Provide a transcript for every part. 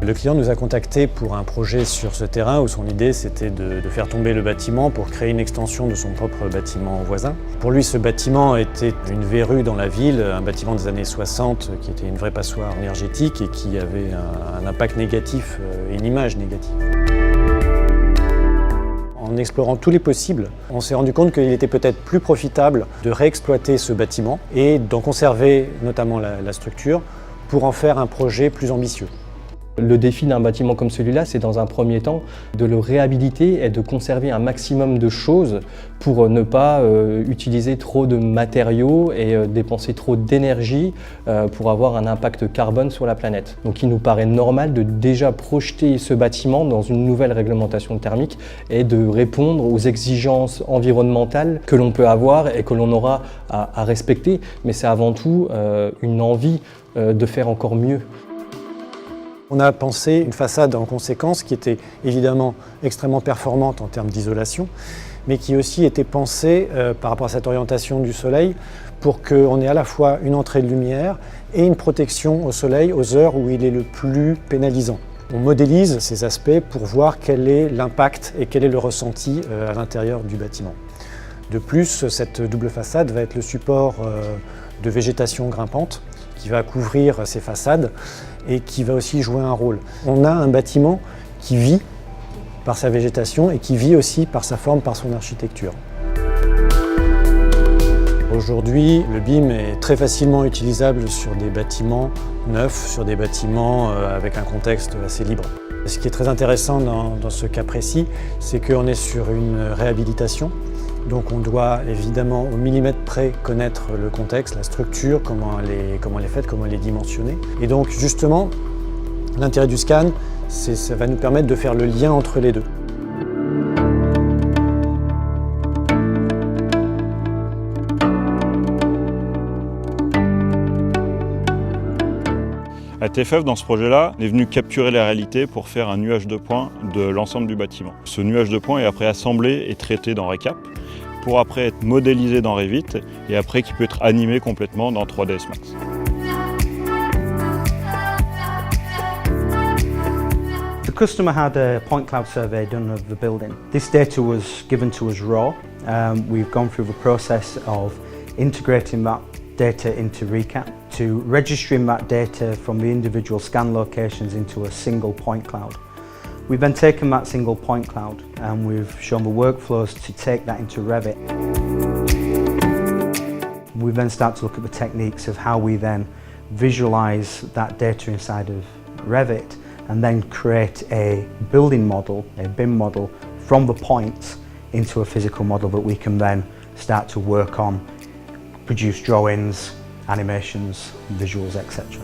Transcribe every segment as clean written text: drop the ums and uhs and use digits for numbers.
Le client nous a contactés pour un projet sur ce terrain où son idée c'était de faire tomber le bâtiment pour créer une extension de son propre bâtiment voisin. Pour lui, ce bâtiment était une verrue dans la ville, un bâtiment des années 60 qui était une vraie passoire énergétique et qui avait un impact négatif, une image négative. En explorant tous les possibles, on s'est rendu compte qu'il était peut-être plus profitable de réexploiter ce bâtiment et d'en conserver notamment la structure pour en faire un projet plus ambitieux. Le défi d'un bâtiment comme celui-là, c'est dans un premier temps de le réhabiliter et de conserver un maximum de choses pour ne pas utiliser trop de matériaux et dépenser trop d'énergie pour avoir un impact carbone sur la planète. Donc il nous paraît normal de déjà projeter ce bâtiment dans une nouvelle réglementation thermique et de répondre aux exigences environnementales que l'on peut avoir et que l'on aura à respecter. Mais c'est avant tout une envie de faire encore mieux. On a pensé une façade en conséquence qui était évidemment extrêmement performante en termes d'isolation, mais qui aussi était pensée par rapport à cette orientation du soleil pour qu'on ait à la fois une entrée de lumière et une protection au soleil aux heures où il est le plus pénalisant. On modélise ces aspects pour voir quel est l'impact et quel est le ressenti à l'intérieur du bâtiment. De plus, cette double façade va être le support de végétation grimpante qui va couvrir ces façades et qui va aussi jouer un rôle. On a un bâtiment qui vit par sa végétation et qui vit aussi par sa forme, par son architecture. Aujourd'hui, le BIM est très facilement utilisable sur des bâtiments neufs, sur des bâtiments avec un contexte assez libre. Ce qui est très intéressant dans ce cas précis, c'est qu'on est sur une réhabilitation. Donc on doit évidemment au millimètre près connaître le contexte, la structure, comment elle est faite, comment elle est dimensionnée. Et donc justement, l'intérêt du scan, ça va nous permettre de faire le lien entre les deux. La TFF, dans ce projet-là, est venue capturer la réalité pour faire un nuage de points de l'ensemble du bâtiment. Ce nuage de points est après assemblé et traité dans RECAP, pour après être modélisé dans Revit et après qui peut être animé complètement dans 3ds Max. The customer had a point cloud survey done of the building. This data was given to us raw. We've gone through the process of integrating that data into RECAP, to registering that data from the individual scan locations into a single point cloud. We've then taken that single point cloud and we've shown the workflows to take that into Revit. We then start to look at the techniques of how we then visualize that data inside of Revit and then create a building model, a BIM model, from the points into a physical model that we can then start to work on, produce drawings, animations, visuals, etc.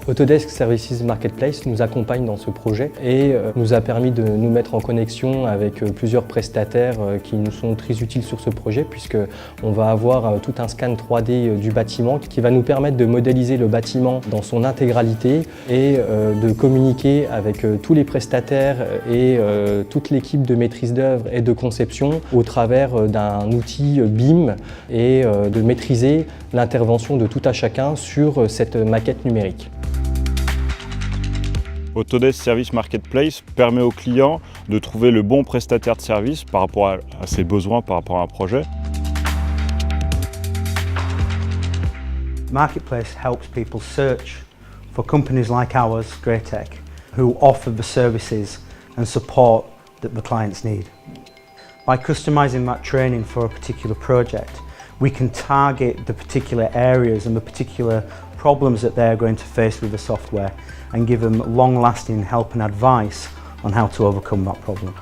Autodesk Services Marketplace nous accompagne dans ce projet et nous a permis de nous mettre en connexion avec plusieurs prestataires qui nous sont très utiles sur ce projet, puisqu'on va avoir tout un scan 3D du bâtiment qui va nous permettre de modéliser le bâtiment dans son intégralité et de communiquer avec tous les prestataires et toute l'équipe de maîtrise d'œuvre et de conception au travers d'un outil BIM et de maîtriser l'intervention de tout à chacun sur cette maquette numérique. Autodesk Service Marketplace permet au client de trouver le bon prestataire de service par rapport à ses besoins, par rapport à un projet. Marketplace helps people search for companies like ours, Greytech, who offer the services and support that the clients need. By customizing that training for a particular project, we can target the particular areas and the particular problems that they're going to face with the software and give them long-lasting help and advice on how to overcome that problem.